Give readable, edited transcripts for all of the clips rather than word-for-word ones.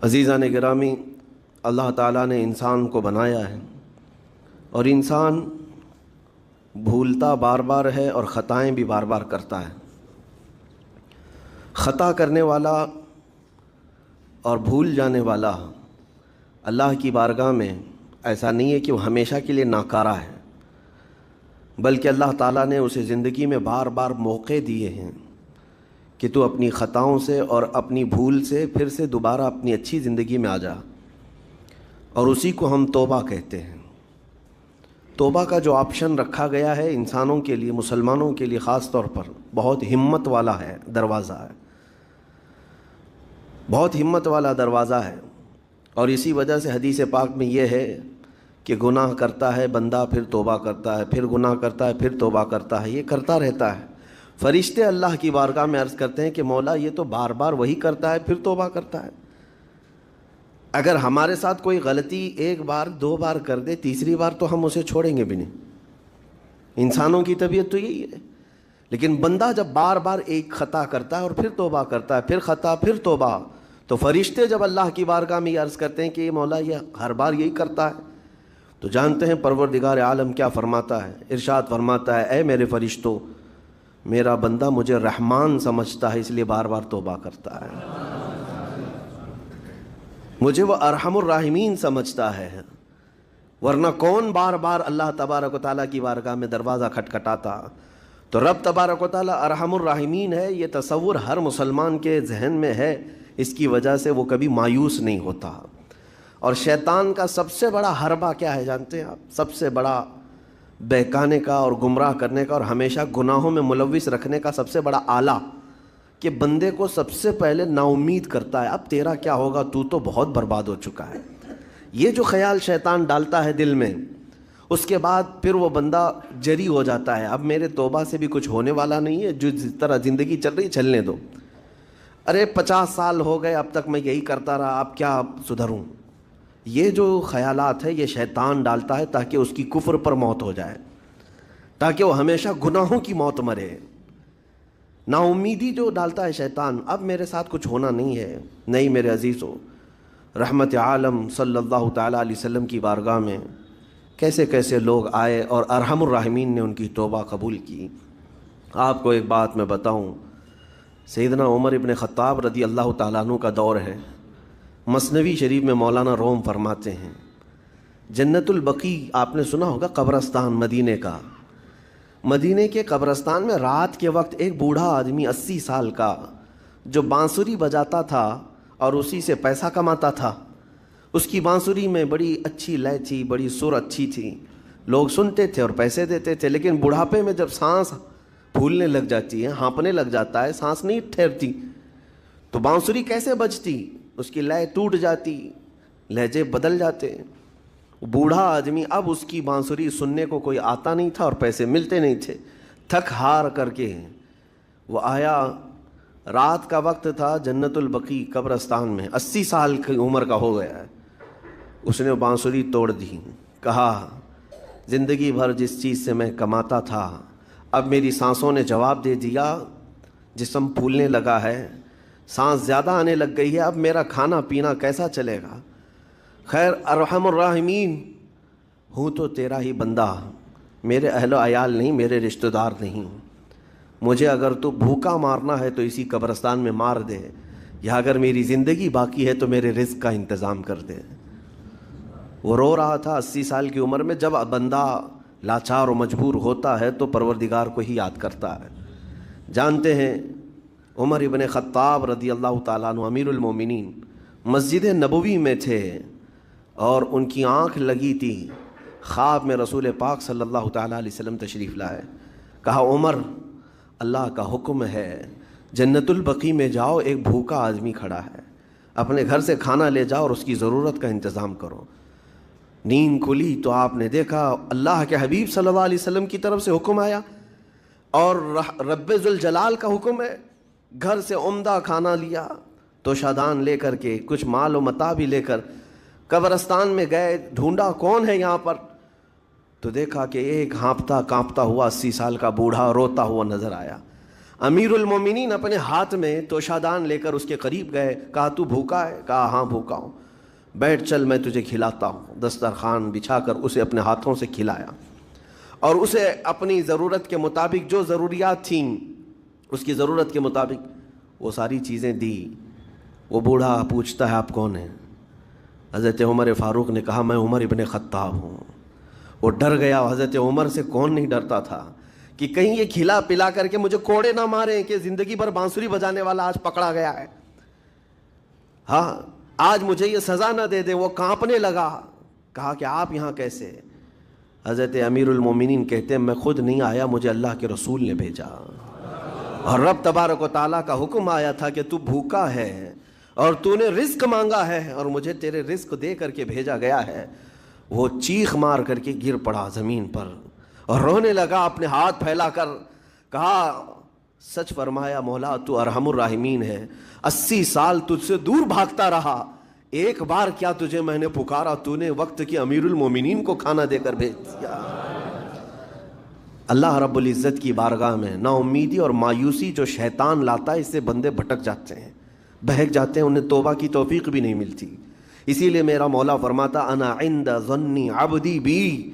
عزیزان گرامی، اللہ تعالیٰ نے انسان کو بنایا ہے اور انسان بھولتا بار بار ہے اور خطائیں بھی بار بار کرتا ہے۔ خطا کرنے والا اور بھول جانے والا اللہ کی بارگاہ میں ایسا نہیں ہے کہ وہ ہمیشہ کے لیے ناکارہ ہے، بلکہ اللہ تعالیٰ نے اسے زندگی میں بار بار موقع دیے ہیں کہ تو اپنی خطاؤں سے اور اپنی بھول سے پھر سے دوبارہ اپنی اچھی زندگی میں آ جا، اور اسی کو ہم توبہ کہتے ہیں۔ توبہ کا جو آپشن رکھا گیا ہے انسانوں کے لیے، مسلمانوں کے لیے خاص طور پر، بہت ہمت والا ہے، دروازہ ہے، بہت ہمت والا دروازہ ہے۔ اور اسی وجہ سے حدیث پاک میں یہ ہے کہ گناہ کرتا ہے بندہ، پھر توبہ کرتا ہے، پھر گناہ کرتا ہے، پھر توبہ کرتا ہے، یہ کرتا رہتا ہے۔ فرشتے اللہ کی بارگاہ میں عرض کرتے ہیں کہ مولا یہ تو بار بار وہی کرتا ہے، پھر توبہ کرتا ہے۔ اگر ہمارے ساتھ کوئی غلطی ایک بار دو بار کر دے، تیسری بار تو ہم اسے چھوڑیں گے بھی نہیں۔ انسانوں کی طبیعت تو یہی ہے، لیکن بندہ جب بار بار ایک خطا کرتا ہے اور پھر توبہ کرتا ہے، پھر خطا پھر توبہ، تو فرشتے جب اللہ کی بارگاہ میں یہ عرض کرتے ہیں کہ یہ مولا یہ ہر بار یہی کرتا ہے، تو جانتے ہیں پروردگار عالم کیا فرماتا ہے؟ ارشاد فرماتا ہے، اے میرے فرشتوں، میرا بندہ مجھے رحمان سمجھتا ہے اس لیے بار بار توبہ کرتا ہے، مجھے وہ ارحم الراحمین سمجھتا ہے، ورنہ کون بار بار اللہ تبارک و تعالیٰ کی بارگاہ میں دروازہ کھٹکھٹاتا۔ تو رب تبارک و تعالیٰ ارحم الراحمین ہے، یہ تصور ہر مسلمان کے ذہن میں ہے، اس کی وجہ سے وہ کبھی مایوس نہیں ہوتا۔ اور شیطان کا سب سے بڑا حربہ کیا ہے جانتے ہیں آپ؟ سب سے بڑا بہکانے کا اور گمراہ کرنے کا اور ہمیشہ گناہوں میں ملوث رکھنے کا سب سے بڑا آلہ کہ بندے کو سب سے پہلے نا امید کرتا ہے، اب تیرا کیا ہوگا، تو بہت برباد ہو چکا ہے۔ یہ جو خیال شیطان ڈالتا ہے دل میں، اس کے بعد پھر وہ بندہ جری ہو جاتا ہے، اب میرے توبہ سے بھی کچھ ہونے والا نہیں ہے، جو جس طرح زندگی چل رہی چلنے دو، ارے 50 سال ہو گئے اب تک میں یہی کرتا رہا، اب کیا سدھروں۔ یہ جو خیالات ہے یہ شیطان ڈالتا ہے تاکہ اس کی کفر پر موت ہو جائے، تاکہ وہ ہمیشہ گناہوں کی موت مرے۔ نا امیدی جو ڈالتا ہے شیطان، اب میرے ساتھ کچھ ہونا نہیں ہے۔ نہیں میرے عزیزو، رحمت عالم صلی اللہ تعالیٰ علیہ وسلم کی بارگاہ میں کیسے کیسے لوگ آئے اور ارحم الراحمین نے ان کی توبہ قبول کی۔ آپ کو ایک بات میں بتاؤں، سیدنا عمر ابن خطاب رضی اللہ تعالیٰ عنہ کا دور ہے۔ مثنوی شریف میں مولانا روم فرماتے ہیں، جنت البقیع آپ نے سنا ہوگا، قبرستان مدینے کا، مدینے کے قبرستان میں رات کے وقت ایک بوڑھا آدمی 80 سال کا جو بانسری بجاتا تھا اور اسی سے پیسہ کماتا تھا، اس کی بانسری میں بڑی اچھی لے تھی، بڑی سر اچھی تھی، لوگ سنتے تھے اور پیسے دیتے تھے، لیکن بڑھاپے میں جب سانس پھولنے لگ جاتی ہے، ہانپنے لگ جاتا ہے، سانس نہیں ٹھہرتی، تو بانسری کیسے بجتی؟ اس کی لے ٹوٹ جاتی، لہجے بدل جاتے۔ بوڑھا آدمی، اب اس کی بانسری سننے کو کوئی آتا نہیں تھا اور پیسے ملتے نہیں تھے، تھک ہار کر کے وہ آیا، رات کا وقت تھا، جنت البقیع قبرستان میں، 80 سال کی عمر کا ہو گیا ہے، اس نے بانسری توڑ دی، کہا زندگی بھر جس چیز سے میں کماتا تھا اب میری سانسوں نے جواب دے دیا، جسم پھولنے لگا ہے، سانس زیادہ آنے لگ گئی ہے، اب میرا کھانا پینا کیسا چلے گا؟ خیر ارحم الراحمین ہوں تو تیرا ہی بندہ، میرے اہل و عیال نہیں، میرے رشتہ دار نہیں، مجھے اگر تو بھوکا مارنا ہے تو اسی قبرستان میں مار دے، یا اگر میری زندگی باقی ہے تو میرے رزق کا انتظام کر دے۔ وہ رو رہا تھا 80 سال کی عمر میں۔ جب بندہ لاچار و مجبور ہوتا ہے تو پروردگار کو ہی یاد کرتا ہے۔ جانتے ہیں عمر ابن خطاب رضی اللہ تعالیٰ عنہ امیر المومنین مسجد نبوی میں تھے اور ان کی آنکھ لگی تھی، خواب میں رسول پاک صلی اللہ تعالیٰ علیہ وسلم تشریف لائے، کہا عمر اللہ کا حکم ہے جنت البقیع میں جاؤ، ایک بھوکا آدمی کھڑا ہے، اپنے گھر سے کھانا لے جاؤ اور اس کی ضرورت کا انتظام کرو۔ نیند کھلی تو آپ نے دیکھا اللہ کے حبیب صلی اللہ علیہ وسلم کی طرف سے حکم آیا اور رب ذوالجلال کا حکم ہے، گھر سے عمدہ کھانا لیا تو شادان لے کر کے کچھ مال و متاع بھی لے کر قبرستان میں گئے، ڈھونڈا کون ہے یہاں پر، تو دیکھا کہ ایک ہانپتا کانپتا ہوا 80 سال کا بوڑھا روتا ہوا نظر آیا۔ امیر المومنین اپنے ہاتھ میں توشادان لے کر اس کے قریب گئے. کہا تو بھوکا ہے؟ کہا ہاں بھوکا ہوں. بیٹھ چل میں تجھے کھلاتا ہوں. دسترخوان بچھا کر اسے اپنے ہاتھوں سے کھلایا اور اسے اپنی ضرورت کے مطابق جو ضروریات تھیں اس کی ضرورت کے مطابق وہ ساری چیزیں دی. وہ بوڑھا پوچھتا ہے آپ کون ہیں؟ حضرت عمر فاروق نے کہا میں عمر ابن خطاب ہوں. وہ ڈر گیا. حضرت عمر سے کون نہیں ڈرتا تھا کہ کہیں یہ کھلا پلا کر کے مجھے کوڑے نہ ماریں کہ زندگی بھر بانسری بجانے والا آج پکڑا گیا ہے. ہاں آج مجھے یہ سزا نہ دے دے. وہ کانپنے لگا. کہا کہ آپ یہاں کیسے؟ حضرت امیر المومنین کہتے ہیں میں خود نہیں آیا, مجھے اللہ کے رسول نے بھیجا اور رب تبارک و تعالیٰ کا حکم آیا تھا کہ تو بھوکا ہے اور تو نے رزق مانگا ہے اور مجھے تیرے رزق دے کر کے بھیجا گیا ہے. وہ چیخ مار کر کے گر پڑا زمین پر اور رونے لگا, اپنے ہاتھ پھیلا کر. کہا سچ فرمایا مولا تو ارحم الراحمین ہے. 80 سال تجھ سے دور بھاگتا رہا, ایک بار کیا تجھے میں نے پکارا, تو نے وقت کی امیر المومنین کو کھانا دے کر بھیج دیا. اللہ رب العزت کی بارگاہ میں نا امیدی اور مایوسی جو شیطان لاتا ہے اس سے بندے بھٹک جاتے ہیں, بہک جاتے ہیں, انہیں توبہ کی توفیق بھی نہیں ملتی. اسی لیے میرا مولا فرماتا انا عند ظن عبدی بی.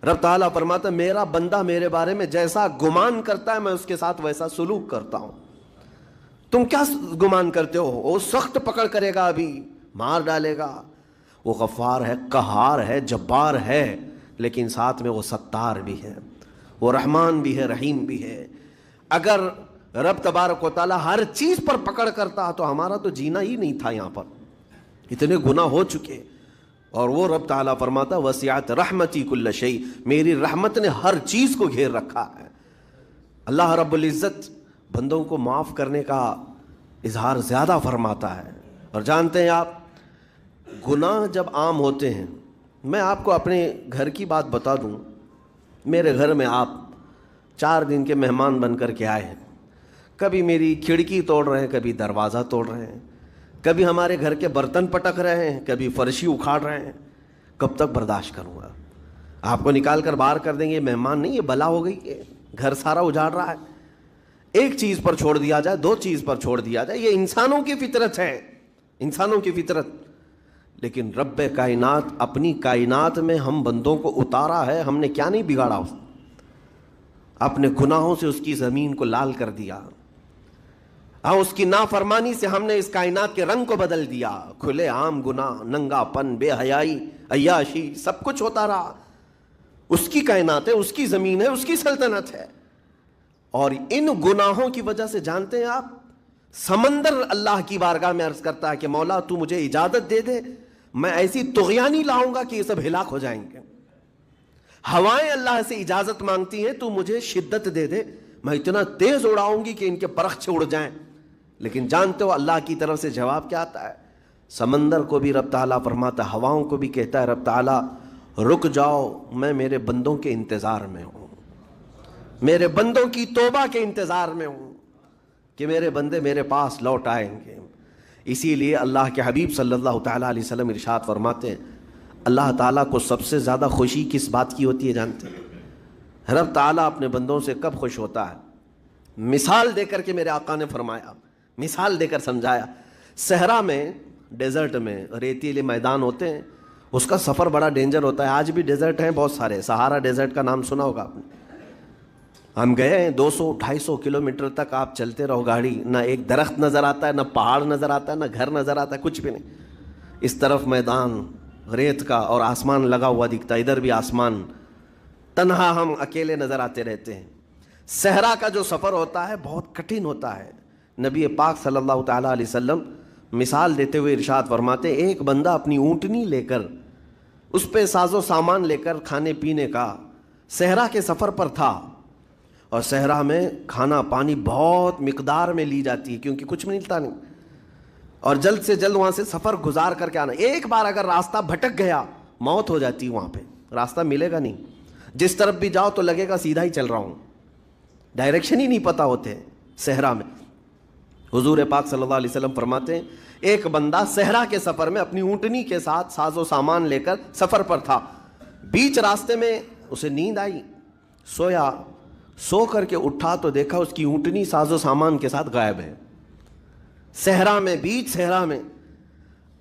رب تعالیٰ فرماتا میرا بندہ میرے بارے میں جیسا گمان کرتا ہے میں اس کے ساتھ ویسا سلوک کرتا ہوں. تم کیا گمان کرتے ہو؟ وہ سخت پکڑ کرے گا, ابھی مار ڈالے گا. وہ غفار ہے, قہار ہے, جبار ہے, لیکن ساتھ میں وہ ستار بھی ہے, وہ رحمان بھی ہے, رحیم بھی ہے. اگر رب تبارک و تعالیٰ ہر چیز پر پکڑ کرتا تو ہمارا تو جینا ہی نہیں تھا. یہاں پر اتنے گناہ ہو چکے. اور وہ رب تعالیٰ فرماتا وسعت رحمتی کل شیء, میری رحمت نے ہر چیز کو گھیر رکھا ہے. اللہ رب العزت بندوں کو معاف کرنے کا اظہار زیادہ فرماتا ہے. اور جانتے ہیں آپ گناہ جب عام ہوتے ہیں, میں آپ کو اپنے گھر کی بات بتا دوں. میرے گھر میں آپ 4 دن کے مہمان بن کر کے آئے ہیں. کبھی میری کھڑکی توڑ رہے ہیں, کبھی دروازہ توڑ رہے ہیں, کبھی ہمارے گھر کے برتن پٹک رہے ہیں, کبھی فرشی اکھاڑ رہے ہیں. کب تک برداشت کروں گا؟ آپ کو نکال کر باہر کر دیں گے. مہمان نہیں, یہ بلا ہو گئی ہے, گھر سارا اجاڑ رہا ہے. ایک چیز پر چھوڑ دیا جائے, 2 چیز پر چھوڑ دیا جائے, یہ انسانوں کی فطرت ہے, انسانوں کی فطرت. لیکن رب کائنات اپنی کائنات میں ہم بندوں کو اتارا ہے, ہم نے کیا نہیں بگاڑا؟ اپنے گناہوں سے اس کی زمین کو لال کر دیا. ہاں اس کی نافرمانی سے ہم نے اس کائنات کے رنگ کو بدل دیا. کھلے عام گناہ, ننگا پن, بے حیائی, عیاشی, سب کچھ ہوتا رہا. اس کی کائنات ہے, اس کی زمین ہے, اس کی سلطنت ہے. اور ان گناہوں کی وجہ سے جانتے ہیں آپ, سمندر اللہ کی بارگاہ میں عرض کرتا ہے کہ مولا تو مجھے اجازت دے دے, میں ایسی طغیانی لاؤں گا کہ یہ سب ہلاک ہو جائیں گے. ہوائیں اللہ سے اجازت مانگتی ہیں, تو مجھے شدت دے دے, میں اتنا تیز اڑاؤں گی کہ ان کے پرخچے اڑ جائیں. لیکن جانتے ہو اللہ کی طرف سے جواب کیا آتا ہے؟ سمندر کو بھی رب تعالیٰ فرماتا ہے, ہواؤں کو بھی کہتا ہے رب تعالیٰ رک جاؤ, میں میرے بندوں کے انتظار میں ہوں, میرے بندوں کی توبہ کے انتظار میں ہوں کہ میرے بندے میرے پاس لوٹ آئیں گے. اسی لیے اللہ کے حبیب صلی اللہ تعالیٰ علیہ وسلم ارشاد فرماتے ہیں اللہ تعالیٰ کو سب سے زیادہ خوشی کس بات کی ہوتی ہے جانتے ہیں؟ رب تعالیٰ اپنے بندوں سے کب خوش ہوتا ہے؟ مثال دے کر کے میرے آقا نے فرمایا, مثال دے کر سمجھایا. صحرا میں, ڈیزرٹ میں ریتیلے میدان ہوتے ہیں, اس کا سفر بڑا ڈینجر ہوتا ہے. آج بھی ڈیزرٹ ہیں بہت سارے, سہارا ڈیزرٹ کا نام سنا ہوگا آپ نے. ہم گئے ہیں 200-250 کلومیٹر تک آپ چلتے رہو گاڑی, نہ ایک درخت نظر آتا ہے, نہ پہاڑ نظر آتا ہے, نہ گھر نظر آتا ہے, کچھ بھی نہیں. اس طرف میدان ریت کا اور آسمان لگا ہوا دکھتا ہے, ادھر بھی آسمان, تنہا ہم اکیلے نظر آتے رہتے ہیں. صحرا کا جو سفر ہوتا ہے بہت کٹھن ہوتا ہے. نبی پاک صلی اللہ تعالیٰ علیہ وسلم مثال دیتے ہوئے ارشاد فرماتے ایک بندہ اپنی اونٹنی لے کر, اس پہ ساز و سامان لے کر کھانے پینے کا صحرا کے سفر پر تھا. اور صحرا میں کھانا پانی بہت مقدار میں لی جاتی ہے کیونکہ کچھ ملتا نہیں, اور جلد سے جلد وہاں سے سفر گزار کر کے آنا. ایک بار اگر راستہ بھٹک گیا موت ہو جاتی ہے, وہاں پہ راستہ ملے گا نہیں. جس طرف بھی جاؤ تو لگے گا سیدھا ہی چل رہا ہوں, ڈائریکشن ہی نہیں پتہ ہوتے صحرا میں. حضور پاک صلی اللہ علیہ وسلم فرماتے ہیں ایک بندہ صحرا کے سفر میں اپنی اونٹنی کے ساتھ ساز و سامان لے کر سفر پر تھا. بیچ راستے میں اسے نیند آئی, سویا, سو کر کے اٹھا تو دیکھا اس کی اونٹنی ساز و سامان کے ساتھ غائب ہے، صحرا میں، بیچ صحرا میں۔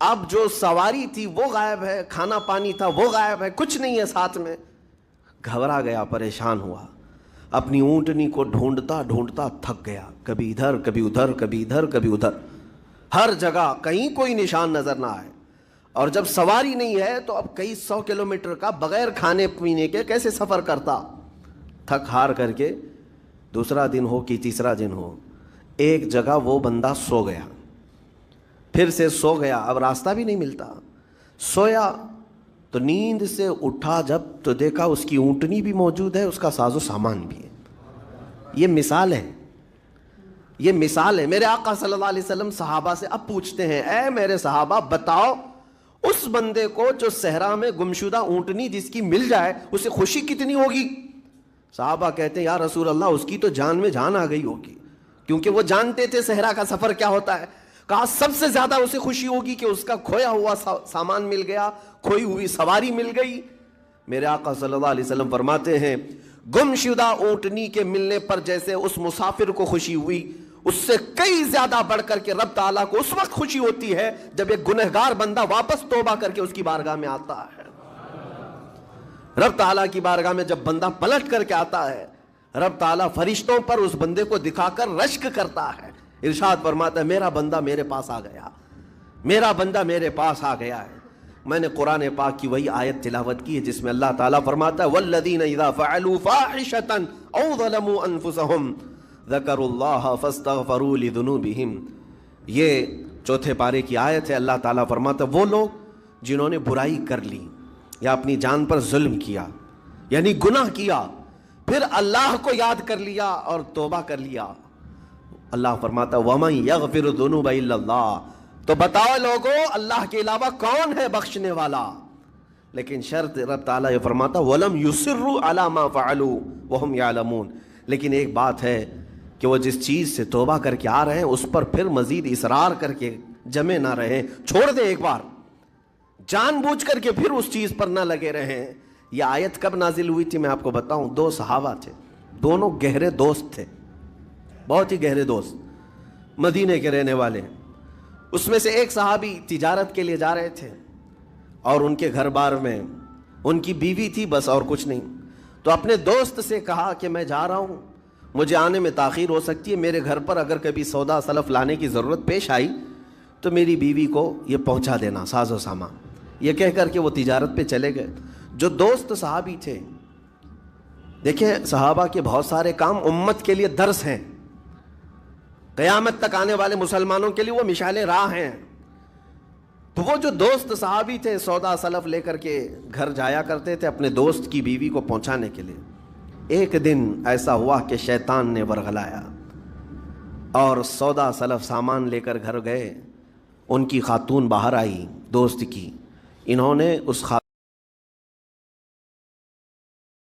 اب جو سواری تھی وہ غائب ہے، کھانا پانی تھا وہ غائب ہے، کچھ نہیں ہے ساتھ میں۔ گھبرا گیا، پریشان ہوا، اپنی اونٹنی کو ڈھونڈتا ڈھونڈتا تھک گیا، کبھی ادھر کبھی ادھر، کبھی ادھر کبھی ادھر، ہر جگہ کہیں کوئی نشان نظر نہ آئے۔ اور جب سواری نہیں ہے تو اب کئی 100 کلومیٹر کا بغیر کھانے پینے کے کیسے سفر کرتا؟ تھک ہار کر کے دوسرا دن ہو کہ تیسرا دن ہو، ایک جگہ وہ بندہ سو گیا، پھر سے سو گیا، اب راستہ بھی نہیں ملتا۔ سویا تو نیند سے اٹھا جب تو دیکھا اس کی اونٹنی بھی موجود ہے، اس کا ساز و سامان بھی ہے۔ یہ مثال ہے، یہ مثال ہے۔ میرے آقا صلی اللہ علیہ وسلم صحابہ سے اب پوچھتے ہیں، اے میرے صحابہ بتاؤ اس بندے کو جو صحرا میں گمشدہ اونٹنی جس کی مل جائے اسے خوشی کتنی ہوگی؟ صحابہ کہتے ہیں یا رسول اللہ اس کی تو جان میں جان آ گئی ہوگی، کیونکہ وہ جانتے تھے صحرا کا سفر کیا ہوتا ہے۔ کہا سب سے زیادہ اسے خوشی ہوگی کہ اس کا کھویا ہوا سامان مل گیا، کھوئی ہوئی سواری مل گئی۔ میرے آقا صلی اللہ علیہ وسلم فرماتے ہیں گمشدہ اونٹنی کے ملنے پر جیسے اس مسافر کو خوشی ہوئی، اس سے کئی زیادہ بڑھ کر کے رب تعالیٰ کو اس وقت خوشی ہوتی ہے جب ایک گنہگار بندہ واپس توبہ کر کے اس کی بارگاہ میں آتا ہے۔ رب تعالیٰ کی بارگاہ میں جب بندہ پلٹ کر کے آتا ہے، رب تعالیٰ فرشتوں پر اس بندے کو دکھا کر رشک کرتا ہے، ارشاد فرماتا ہے میرا بندہ میرے پاس آ گیا، میرا بندہ میرے پاس آ گیا ہے۔ میں نے قرآن پاک کی وہی آیت تلاوت کی ہے جس میں اللہ تعالیٰ فرماتا ہے وَالَّذِينَ إِذَا فَعَلُوا فَاحِشَةً أَوْ ظَلَمُوا أَنفُسَهُمْ ذَكَرُوا اللَّهَ فَاسْتَغْفَرُوا لِذُنُوبِهِمْ۔ یہ چوتھے پارے کی آیت ہے۔ اللہ تعالیٰ فرماتا ہے وہ لوگ جنہوں نے برائی کر لی یا اپنی جان پر ظلم کیا، یعنی گناہ کیا، پھر اللہ کو یاد کر لیا اور توبہ کر لیا، اللہ فرماتا ہے وَمَن يَغْفِرُ الذُّنُوبَ إِلَّا اللَّهُ، تو بتاؤ لوگوں اللہ کے علاوہ کون ہے بخشنے والا؟ لیکن شرط رب تعالیٰ یہ فرماتا وَلَمْ يُصِرُّوا عَلَى مَا فَعَلُوا وَهُمْ يَعْلَمُونَ، لیکن ایک بات ہے کہ وہ جس چیز سے توبہ کر کے آ رہے ہیں اس پر پھر مزید اصرار کر کے جمے نہ رہیں، چھوڑ دیں ایک بار، جان بوجھ کر کے پھر اس چیز پر نہ لگے رہیں۔ یہ آیت کب نازل ہوئی تھی میں آپ کو بتاؤں، دو صحابہ تھے، دونوں گہرے دوست تھے، بہت ہی گہرے دوست، مدینے کے رہنے والے۔ اس میں سے ایک صحابی تجارت کے لیے جا رہے تھے اور ان کے گھر بار میں ان کی بیوی تھی بس، اور کچھ نہیں۔ تو اپنے دوست سے کہا کہ میں جا رہا ہوں، مجھے آنے میں تاخیر ہو سکتی ہے، میرے گھر پر اگر کبھی سودا سلف لانے کی ضرورت پیش آئی تو میری بیوی کو یہ پہنچا دینا ساز و سامان۔ یہ کہہ کر کے وہ تجارت پہ چلے گئے۔ جو دوست صحابی تھے، دیکھیں صحابہ کے بہت سارے کام امت کے لیے درس ہیں، قیامت تک آنے والے مسلمانوں کے لیے وہ مشعل راہ ہیں۔ تو وہ جو دوست صحابی تھے سودا سلف لے کر کے گھر جایا کرتے تھے اپنے دوست کی بیوی کو پہنچانے کے لیے۔ ایک دن ایسا ہوا کہ شیطان نے ورغلایا اور سودا سلف سامان لے کر گھر گئے۔ ان کی خاتون باہر آئی دوست کی، انہوں نے اس